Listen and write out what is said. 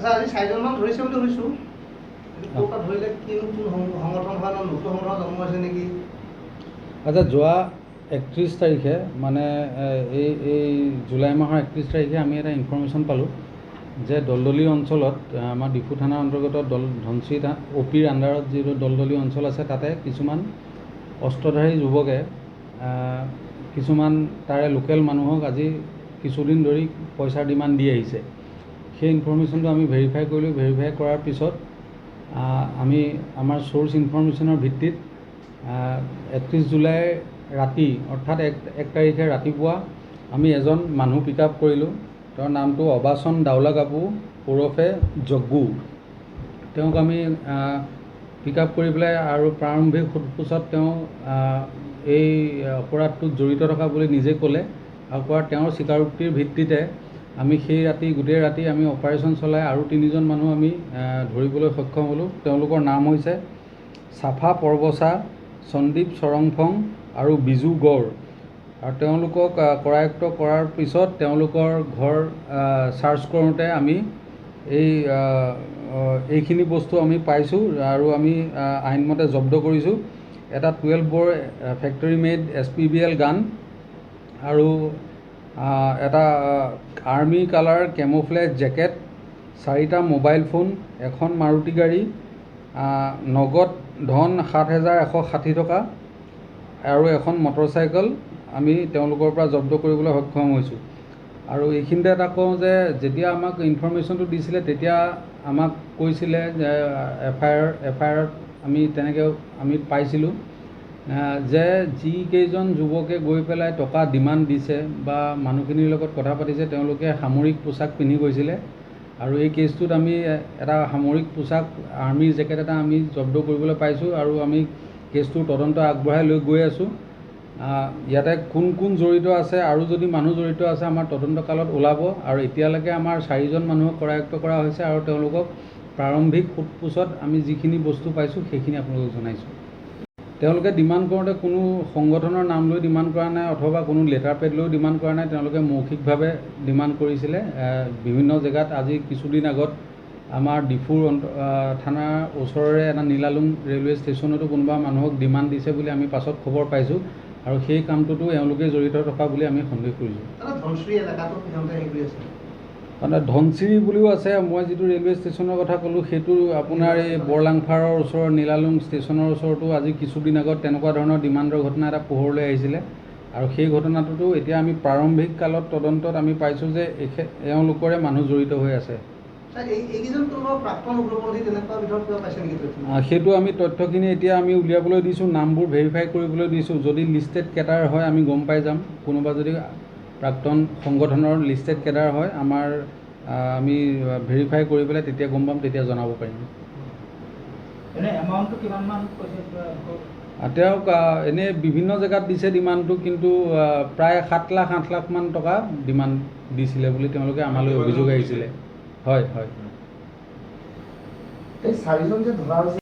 আচ্ছা, আজি 4জনমান ধৰিছে বুলি শুনিছোঁ। ক'ৰ পৰা ধৰিলে, কোন সংগঠন হয়, নতুন সংগঠন জন্ম হৈছে নেকি? আচ্ছা, যোৱা 31 তাৰিখে মানে এই জুলাই মাহৰ 31 তাৰিখে আমি এটা ইনফৰমেশ্যন পালোঁ যে দলদলি অঞ্চলত, আমাৰ ডিফু থানাৰ অন্তৰ্গত ধনশিৰি OPৰ আণ্ডাৰত যিটো দলদলি অঞ্চল আছে, তাতে কিছুমান অস্ত্ৰধাৰী যুৱকে কিছুমান তাৰে লোকেল মানুহক আজি কিছুদিন ধৰি পইচাৰ ডিমাণ্ড দি আহিছে। সেই ইনফৰমেশ্যনটো আমি ভেৰিফাই কৰিলোঁ। ভেৰিফাই কৰাৰ পিছত আমি আমাৰ চ'ৰ্চ ইনফৰমেশ্যনৰ ভিত্তিত 31 জুলাই ৰাতি, অৰ্থাৎ 1 তাৰিখে ৰাতিপুৱা আমি এজন মানুহ পিক আপ কৰিলোঁ। তেওঁৰ নামটো অবাচন দাউলাগাপু ওৰফে জগ্গু। তেওঁক আমি পিক আপ কৰি পেলাই আৰু প্ৰাৰম্ভিক সোধপোছত তেওঁ এই অপৰাধটোত জড়িত থকা বুলি নিজে ক'লে। আৰু কোৱা তেওঁৰ স্বীকাৰোক্তিৰ ভিত্তিতে আমি সেই ৰাতি, গোটেই ৰাতি আমি অপাৰেশ্যন চলাই আৰু 3জন মানুহ আমি ধৰিবলৈ সক্ষম হ'লোঁ। তেওঁলোকৰ নাম হৈছে চাফা পৰবচা, সন্দীপ চৰংফং আৰু বিজু গড়। আৰু তেওঁলোকক কৰায়ত্ব কৰাৰ পিছত তেওঁলোকৰ ঘৰ চাৰ্চ কৰোঁতে আমি এইখিনি বস্তু আমি পাইছোঁ আৰু আমি আইনমতে জব্দ কৰিছোঁ। এটা 12 ব'ৰ ফেক্টৰী মেড SPBL গান আৰু এটা আৰ্মি কালাৰ কেমোফ্লেজ জেকেট, 4টা মোবাইল ফোন, এখন মাৰুতি গাড়ী, নগদ ধন 7,160 টকা আৰু এখন মটৰচাইকেল আমি তেওঁলোকৰ পৰা জব্দ কৰিবলৈ সক্ষম হৈছোঁ। আৰু এইখিনিতে এটা কওঁ যে যেতিয়া আমাক ইনফৰমেশ্যনটো দিছিলে তেতিয়া আমাক কৈছিলে যে FIR আমি তেনেকৈ আমি পাইছিলোঁ যে যিকেইজন যুৱকে গৈ পেলাই টকা ডিমাণ্ড দিছে বা মানুহখিনিৰ লগত কথা পাতিছে, তেওঁলোকে সামৰিক পোছাক পিন্ধি গৈছিলে। আৰু এই কেছটোত আমি এটা সামৰিক পোছাক, আৰ্মিৰ জেকেট এটা আমি জব্দ কৰিবলৈ পাইছোঁ আৰু আমি কেছটোৰ তদন্ত আগবঢ়াই লৈ গৈ আছোঁ। ইয়াতে কোন কোন জড়িত আছে আৰু যদি মানুহ জড়িত আছে আমাৰ তদন্ত কালত ওলাব। আৰু এতিয়ালৈকে আমাৰ 4জন মানুহক কৰায়ত্ব কৰা হৈছে আৰু তেওঁলোকক প্ৰাৰম্ভিক সোধপোছত আমি যিখিনি বস্তু পাইছোঁ সেইখিনি আপোনালোকক জনাইছোঁ। তেওঁলোকে ডিমাণ্ড কৰোঁতে কোনো সংগঠনৰ নাম লৈ ডিমাণ্ড কৰা নাই অথবা কোনো লেটাৰ পেড লৈ ডিমাণ্ড কৰা নাই। তেওঁলোকে মৌখিকভাৱে ডিমাণ্ড কৰিছিলে। বিভিন্ন জেগাত আজি কিছুদিন আগত আমাৰ ডিফুৰ থানাৰ ওচৰৰে এটা নীলালুং ৰেলৱে ষ্টেচনতো কোনোবা মানুহক ডিমাণ্ড দিছে বুলি আমি পাছত খবৰ পাইছোঁ আৰু সেই কামটোতো এওঁলোকে জড়িত থকা বুলি আমি সন্দেহ কৰিছোঁ। মানে ধনশিৰি বুলিও আছে। মই যিটো ৰেলৱে ষ্টেচনৰ কথা ক'লোঁ সেইটো আপোনাৰ এই বৰলাংফাৰৰ ওচৰৰ নীলালুং ষ্টেচনৰ ওচৰতো আজি কিছুদিন আগত তেনেকুৱা ধৰণৰ ডিমাণ্ডৰ ঘটনা এটা পোহৰলৈ আহিছিলে। আৰু সেই ঘটনাটোতো এতিয়া আমি প্ৰাৰম্ভিক কালত তদন্তত আমি পাইছোঁ যে এওঁলোকৰে মানুহ জড়িত হৈ আছে। সেইটো আমি তথ্যখিনি এতিয়া আমি উলিয়াবলৈ দিছোঁ, নামবোৰ ভেৰিফাই কৰিবলৈ দিছোঁ। যদি লিষ্টেড কেডাৰ হয় আমি গম পাই যাম। কোনোবা যদি প্ৰাক্তন সংগঠনৰ লিষ্টেড কেডাৰ হয় আমি ভেৰিফাই কৰি পেলাই তেতিয়া গম পাম, তেতিয়া জনাব পাৰিম। তেওঁক এনেই বিভিন্ন জেগাত দিছে ডিমাণ্ডটো, কিন্তু প্ৰায় 7 লাখ 8 লাখ মান টকা ডিমাণ্ড দিছিলে বুলি তেওঁলোকে আমালৈ অভিযোগ আহিছিলে। হয় হয়। এই 4জন যে ধৰা হৈছে